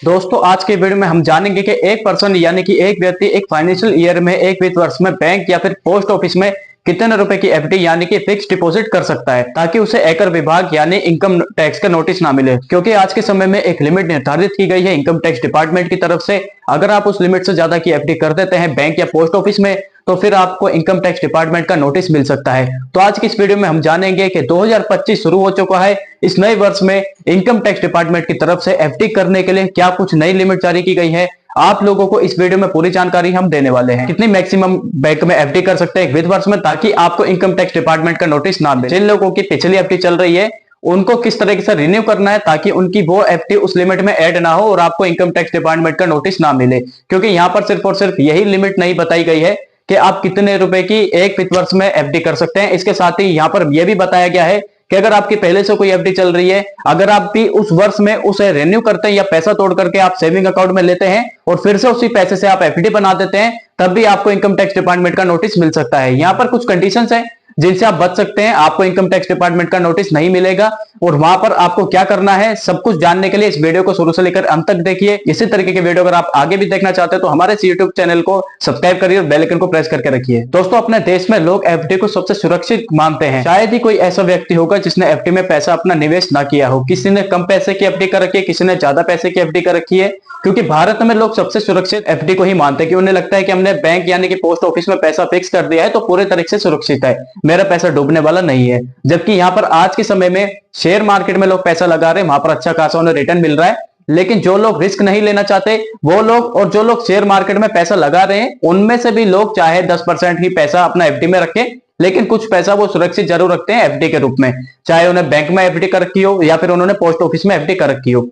दोस्तों आज के वीडियो में हम जानेंगे कि एक पर्सन यानी कि एक व्यक्ति एक फाइनेंशियल ईयर में एक वित्त वर्ष में बैंक या फिर पोस्ट ऑफिस में कितने रुपए की एफडी यानी कि फिक्स डिपॉजिट कर सकता है ताकि उसे आयकर विभाग यानी इनकम टैक्स का नोटिस ना मिले। क्योंकि आज के समय में एक लिमिट निर्धारित की गई है इनकम टैक्स डिपार्टमेंट की तरफ से। अगर आप उस लिमिट से ज्यादा की एफडी कर देते हैं बैंक या पोस्ट ऑफिस में तो फिर आपको इनकम टैक्स डिपार्टमेंट का नोटिस मिल सकता है। तो आज की इस वीडियो में हम जानेंगे कि 2025 शुरू हो चुका है। इस नए वर्ष में इनकम टैक्स डिपार्टमेंट की तरफ से एफडी करने के लिए क्या कुछ नई लिमिट जारी की गई है। आप लोगों को इस वीडियो में पूरी जानकारी हम देने वाले हैं। कितनी मैक्सिमम बैंक में एफडी कर सकते हैं एक वित्त वर्ष में ताकि आपको इनकम टैक्स डिपार्टमेंट का नोटिस ना मिले। जिन लोगों की पिछली एफडी चल रही है उनको किस तरीके से रिन्यू करना है ताकि उनकी वो एफडी उस लिमिट में ऐड ना हो और आपको इनकम टैक्स डिपार्टमेंट का नोटिस ना मिले। क्योंकि यहाँ पर सिर्फ और सिर्फ यही लिमिट नहीं बताई गई है कि आप कितने रुपए की एक वित्त वर्ष में एफडी कर सकते हैं। इसके साथ ही यहाँ पर यह भी बताया गया है कि अगर आपकी पहले से कोई एफडी चल रही है, अगर आप भी उस वर्ष में उसे रिन्यू करते हैं या पैसा तोड़ करके आप सेविंग अकाउंट में लेते हैं और फिर से उसी पैसे से आप एफडी बना देते हैं, तब भी आपको इनकम टैक्स डिपार्टमेंट का नोटिस मिल सकता है। यहाँ पर कुछ कंडीशंस है जिनसे आप बच सकते हैं, आपको इनकम टैक्स डिपार्टमेंट का नोटिस नहीं मिलेगा। और वहां पर आपको क्या करना है सब कुछ जानने के लिए इस वीडियो को शुरू से लेकर अंत तक देखिए। इसी तरीके के वीडियो अगर आप आगे भी देखना चाहते हैं तो हमारे यूट्यूब चैनल को सब्सक्राइब करिए और बेल आइकन को प्रेस करके रखिए। दोस्तों अपने देश में लोग एफडी को सबसे सुरक्षित मानते हैं। शायद ही कोई ऐसा व्यक्ति होगा जिसने एफडी में पैसा अपना निवेश ना किया हो। किसी ने कम पैसे की एफडी कर रखी है, किसी ने ज्यादा पैसे की एफडी कर रखी है। क्योंकि भारत में लोग सबसे सुरक्षित एफडी को ही मानते हैं कि उन्हें लगता है कि हमने बैंक यानी कि पोस्ट ऑफिस में पैसा फिक्स कर दिया है तो पूरे तरीके से सुरक्षित है, मेरा पैसा डूबने वाला नहीं है। जबकि यहाँ पर आज के समय में शेयर मार्केट में लोग पैसा लगा रहे हैं, वहां पर अच्छा खासा उन्हें रिटर्न मिल रहा है। लेकिन जो लोग रिस्क नहीं लेना चाहते वो लोग और जो लोग शेयर मार्केट में पैसा लगा रहे हैं उनमें से भी लोग चाहे 10% ही पैसा अपना एफडी में रखें, लेकिन कुछ पैसा वो सुरक्षित जरूर रखते हैं एफडी के रूप में, चाहे उन्हें बैंक में एफडी कर रखी हो या फिर उन्होंने पोस्ट ऑफिस में एफडी कर रखी हो।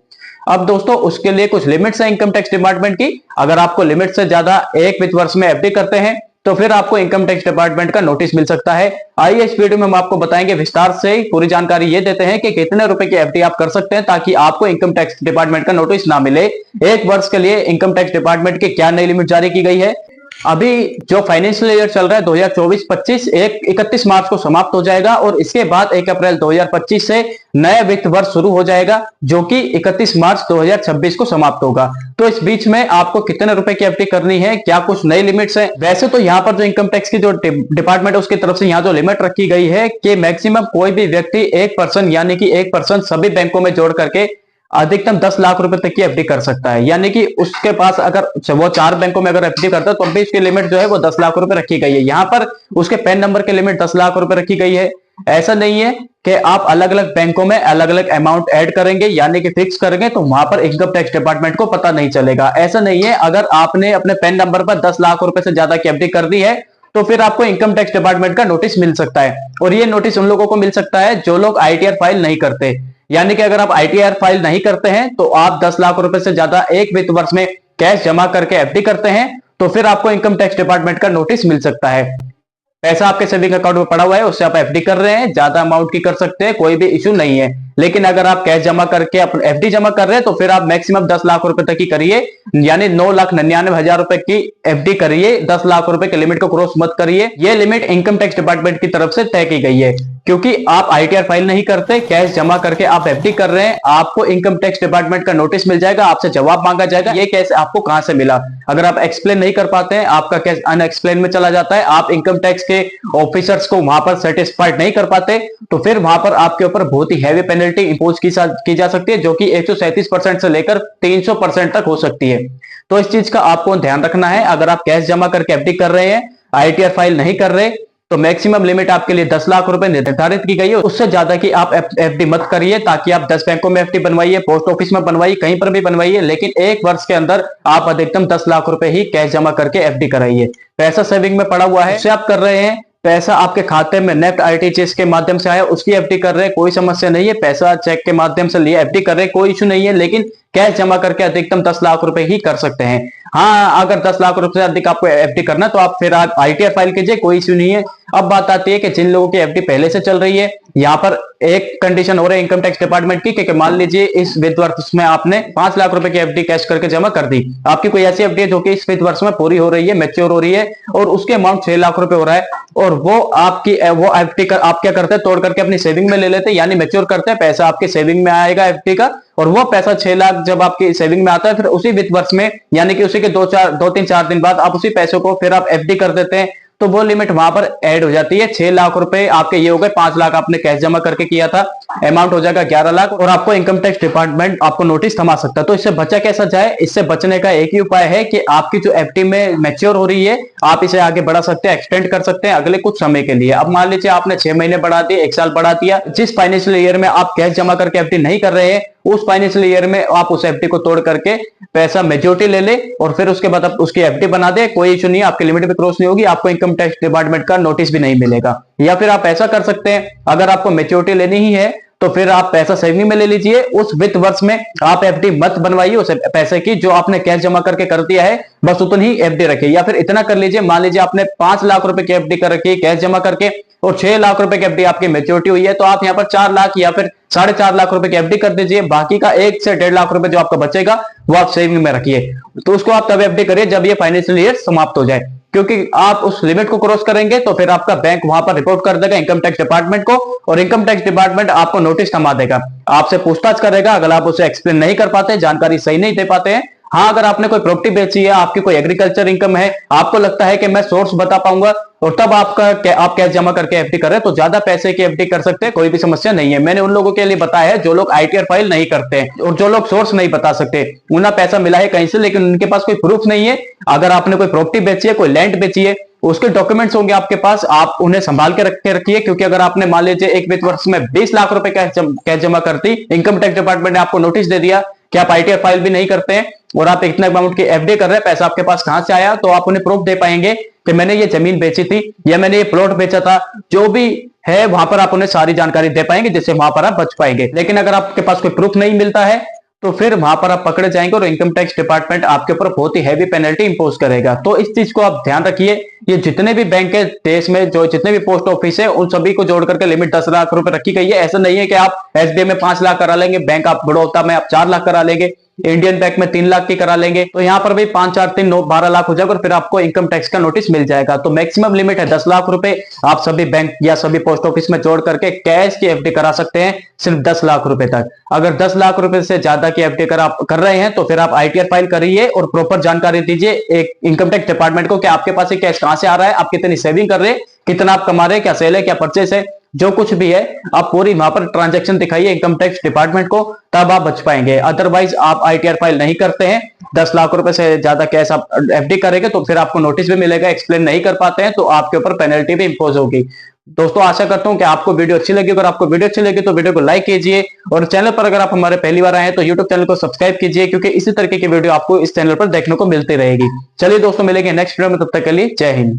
अब दोस्तों उसके लिए कुछ लिमिट्स है इनकम टैक्स डिपार्टमेंट की। अगर आपको लिमिट से ज्यादा एक वित्त वर्ष में एफडी करते हैं तो फिर आपको इनकम टैक्स डिपार्टमेंट का नोटिस मिल सकता है। आइए इस वीडियो में हम आपको बताएंगे विस्तार से पूरी जानकारी ये देते हैं कि कितने रुपए की एफडी आप कर सकते हैं ताकि आपको इनकम टैक्स डिपार्टमेंट का नोटिस ना मिले। एक वर्ष के लिए इनकम टैक्स डिपार्टमेंट की क्या नई लिमिट जारी की गई है। अभी जो फाइनेंशियल ईयर चल रहा है 2024-25 31 मार्च को समाप्त हो जाएगा और इसके बाद 1 अप्रैल 2025 से नया वित्त वर्ष शुरू हो जाएगा जो कि 31 मार्च 2026 को समाप्त होगा। तो इस बीच में आपको कितने रुपए की एफडी करनी है, क्या कुछ नई लिमिट्स है। वैसे तो यहाँ पर जो इनकम टैक्स की जो डिपार्टमेंट है उसकी तरफ से यहाँ जो लिमिट रखी गई है कि मैक्सिमम कोई भी व्यक्ति एक पर्सन यानी कि एक पर्सन सभी बैंकों में जोड़ करके अधिकतम 10 लाख रुपए तक की एफडी कर सकता है। यानी कि उसके पास अगर वो 4 बैंकों में अगर एफडी करता है तो अभी उसकी लिमिट जो है वो 10 लाख रुपए रखी गई है। यहाँ पर उसके पैन नंबर की लिमिट 10 लाख रुपए रखी गई है। ऐसा नहीं है कि आप अलग अलग बैंकों में अलग अलग अमाउंट ऐड करेंगे यानी कि फिक्स करेंगे तो वहां पर इनकम टैक्स डिपार्टमेंट को पता नहीं चलेगा। ऐसा नहीं है, अगर आपने अपने पैन नंबर पर 10 लाख रुपए से ज्यादा की एफडी कर दी है तो फिर आपको इनकम टैक्स डिपार्टमेंट का नोटिस मिल सकता है। और ये नोटिस उन लोगों को मिल सकता है जो लोग आईटीआर फाइल नहीं करते। यानी कि अगर आप आईटीआर फाइल नहीं करते हैं तो आप 10 लाख रुपए से ज्यादा एक वित्त वर्ष में कैश जमा करके एफडी करते हैं तो फिर आपको इनकम टैक्स डिपार्टमेंट का नोटिस मिल सकता है। पैसा आपके सेविंग अकाउंट में पड़ा हुआ है, उससे आप एफडी कर रहे हैं, ज्यादा अमाउंट की कर सकते हैं, कोई भी इश्यू नहीं है। लेकिन अगर आप कैश जमा करके एफडी जमा कर रहे हैं तो फिर आप मैक्सिमम 10 लाख रुपए तक की करिए, यानी 9,99,000 रुपए की एफडी करिए। 10 लाख रुपए की लिमिट को क्रॉस मत करिए। ये लिमिट इनकम टैक्स डिपार्टमेंट की तरफ से तय की गई है। क्योंकि आप आईटीआर फाइल नहीं करते, कैश जमा करके आप एफडी कर रहे हैं, आपको इनकम टैक्स डिपार्टमेंट का नोटिस मिल जाएगा, आपसे जवाब मांगा जाएगा ये कैश आपको कहां से मिला। अगर आप एक्सप्लेन नहीं कर पाते हैं, आपका कैश अनएक्सप्लेन में चला जाता है, आप इनकम टैक्स के ऑफिसर्स को वहां पर सेटिस्फाइड नहीं कर पाते तो फिर वहां पर आपके ऊपर बहुत ही हैवी पेनल्टी इंपोज की जा सकती है जो कि 137% से लेकर 300% तक हो सकती है। तो इस चीज का आपको ध्यान रखना है। अगर आप कैश जमा करके एफडी कर रहे हैं, आईटीआर फाइल नहीं कर रहे तो मैक्सिमम लिमिट आपके लिए 10 लाख रुपए निर्धारित की गई है। उससे ज्यादा की आप एफडी मत करिए ताकि आप 10 बैंकों में एफडी बनवाइए, पोस्ट ऑफिस में बनवाइए, कहीं पर भी बनवाइए, लेकिन एक वर्ष के अंदर आप अधिकतम 10 लाख रुपए ही कैश जमा करके एफडी कराइए। पैसा सेविंग में पड़ा हुआ है उससे आप कर रहे हैं, पैसा आपके खाते में नेफ्ट आरटीजीएस के माध्यम से आया उसकी एफडी कर रहे हैं, कोई समस्या नहीं है। पैसा चेक के माध्यम से लिए एफडी कर रहे हैं, कोई इशू नहीं है। लेकिन कैश जमा करके अधिकतम 10 लाख रुपए ही कर सकते हैं। हाँ, अगर 10 लाख रुपए से अधिक आपको एफडी करना तो आप फिर आईटीआर फाइल कीजिए, कोई इश्यू नहीं है। अब बात आती है कि जिन लोगों की एफडी पहले से चल रही है, यहाँ पर एक कंडीशन हो रही है इनकम टैक्स डिपार्टमेंट की कि मान लीजिए इस वित्त वर्ष में आपने 5 लाख रुपए की एफडी कैश करके जमा कर दी। आपकी कोई ऐसी एफडी है जो कि इस वित्त वर्ष में पूरी हो रही है, मैच्योर हो रही है और उसके अमाउंट 6 लाख रुपए हो रहा है, और वो एफडी कर आप क्या करते हैं, तोड़ करके अपनी सेविंग में ले लेते हैं, यानी मैच्योर करते हैं, पैसा आपके सेविंग में आएगा एफडी का। और वो पैसा 6 लाख जब आपकी सेविंग में आता है, फिर उसी वित्त वर्ष में यानी कि उसी के 2-3-4 दिन बाद आप उसी पैसे को फिर आप एफडी कर देते हैं, तो वो लिमिट वहां पर ऐड हो जाती है। 6 लाख रुपए आपके ये हो गए, 5 लाख आपने कैश जमा करके किया था, अमाउंट हो जाएगा 11 लाख, और आपको इनकम टैक्स डिपार्टमेंट आपको नोटिस थमा सकता है। तो इससे बचा कैसा जाए, इससे बचने का एक ही उपाय है कि आपकी जो एफडी में मैच्योर हो रही है, आप इसे आगे बढ़ा सकते हैं, एक्सटेंड कर सकते हैं अगले कुछ समय के लिए। अब मान लीजिए आपने 6 महीने बढ़ा दिए, 1 साल बढ़ा दिया, जिस फाइनेंशियल ईयर में आप कैश जमा करके एफडी नहीं कर रहे हैं, उस फाइनेंशियल ईयर में आप उस एफडी को तोड़ करके पैसा मेजोरिटी ले ले और फिर उसके बाद आप उसकी एफडी बना दे, कोई इशू नहीं है, आपकी लिमिट भी क्रॉस नहीं होगी, आपको इनकम टैक्स डिपार्टमेंट का नोटिस भी नहीं मिलेगा। या फिर आप ऐसा कर सकते हैं, अगर आपको मेच्योरिटी लेनी ही है तो फिर आप पैसा सेविंग में ले लीजिए, उस वित्त वर्ष में आप एफडी मत बनवाइए उस पैसे की, जो आपने कैश जमा करके कर दिया है बस उतनी ही एफडी रखिए। या फिर इतना कर लीजिए, मान लीजिए आपने 5 लाख रुपए की एफडी कर रखी है कैश जमा करके, और 6 लाख रुपए की एफडी आपकी मेच्योरिटी हुई है, तो आप यहाँ पर 4 लाख या फिर 4.5 लाख रुपए की एफडी कर दीजिए, बाकी का 1 से 1.5 लाख रुपए जो आपका बचेगा वो आप सेविंग में रखिए। तो उसको आप तब एफडी करिए जब ये फाइनेंशियल ईयर समाप्त हो जाए, क्योंकि आप उस लिमिट को क्रॉस करेंगे तो फिर आपका बैंक वहां पर रिपोर्ट कर देगा इनकम टैक्स डिपार्टमेंट को, और इनकम टैक्स डिपार्टमेंट आपको नोटिस थमा देगा, आपसे पूछताछ करेगा अगर आप उसे एक्सप्लेन नहीं कर पाते, जानकारी सही नहीं दे पाते हैं। हाँ, अगर आपने कोई प्रॉपर्टी बेची है, आपकी कोई एग्रीकल्चर इनकम है, आपको लगता है कि मैं सोर्स बता पाऊंगा, और तब आप कैश जमा करके एफडी कर रहे हैं, तो ज्यादा पैसे की एफडी कर सकते हैं, कोई भी समस्या नहीं है। मैंने उन लोगों के लिए बताया है जो लोग आईटीआर फाइल नहीं करते और जो लोग सोर्स नहीं बता सकते, उन्हें पैसा मिला है कहीं से लेकिन उनके पास कोई प्रूफ नहीं है। अगर आपने कोई प्रॉपर्टी बेची है, कोई लैंड बेची है, उसके डॉक्यूमेंट्स होंगे आपके पास, आप उन्हें संभाल के रखिए, क्योंकि अगर आपने मान लीजिए एक वित्त वर्ष में 20 लाख रुपए कैश जमा करती, इनकम टैक्स डिपार्टमेंट ने आपको नोटिस दे दिया कि आप आईटीआर फाइल भी नहीं करते हैं और आप इतने अमाउंट की एफडी कर रहे हैं, पैसा आपके पास कहां से आया, तो आप उन्हें प्रूफ दे पाएंगे कि मैंने ये जमीन बेची थी या मैंने ये प्लॉट बेचा था, जो भी है वहां पर आप उन्हें सारी जानकारी दे पाएंगे, जिससे वहां पर आप बच पाएंगे। लेकिन अगर आपके पास कोई प्रूफ नहीं मिलता है तो फिर वहां पर आप पकड़े जाएंगे और इनकम टैक्स डिपार्टमेंट आपके ऊपर बहुत ही हैवी पेनल्टी इंपोज करेगा। तो इस चीज को आप ध्यान रखिए। ये जितने भी बैंक है देश में, जो जितने भी पोस्ट ऑफिस है, उन सभी को जोड़ करके लिमिट 10 लाख रुपए रखी गई है। ऐसा नहीं है कि आप एसबीआई में 5 लाख करा लेंगे, बैंक आप बड़ौदा में आप 4 लाख करा लेंगे, इंडियन बैंक में 3 लाख की करा लेंगे, तो यहाँ पर भी 5 4 3 9 12 लाख हो जाएगा और फिर आपको इनकम टैक्स का नोटिस मिल जाएगा। तो मैक्सिमम लिमिट है 10 लाख रुपए। आप सभी बैंक या सभी पोस्ट ऑफिस में जोड़ करके कैश की एफडी करा सकते हैं सिर्फ 10 लाख रुपए तक। अगर 10 लाख रुपए से ज्यादा की एफडी कर रहे हैं तो फिर आप आईटीआर फाइल करिए और प्रॉपर जानकारी दीजिए एक इनकम टैक्स डिपार्टमेंट को कि आपके पास ये कैश कहां से आ रहा है, आप कितनी सेविंग कर रहे हैं, कितना आप कमा रहे हैं, क्या सेल है, क्या परचेस है, जो कुछ भी है आप पूरी वहां पर ट्रांजैक्शन दिखाइए इनकम टैक्स डिपार्टमेंट को, तब आप बच पाएंगे। अदरवाइज आप आईटीआर फाइल नहीं करते हैं, 10 लाख रुपए से ज्यादा कैश आप एफडी करेंगे तो फिर आपको नोटिस भी मिलेगा, एक्सप्लेन नहीं कर पाते हैं तो आपके ऊपर पेनल्टी भी इंपोज होगी। दोस्तों, आशा करता हूं कि आपको वीडियो अच्छी लगी। अगर आपको वीडियो अच्छी लगी तो वीडियो को लाइक कीजिए और चैनल पर अगर आप हमारे पहली बार आए हैं तो यूट्यूब चैनल को सब्सक्राइब कीजिए, क्योंकि इसी तरीके की वीडियो आपको इस चैनल पर देखने को मिलती रहेगी। चलिए दोस्तों, मिलेंगे नेक्स्ट वीडियो में, तब तक के लिए जय हिंद।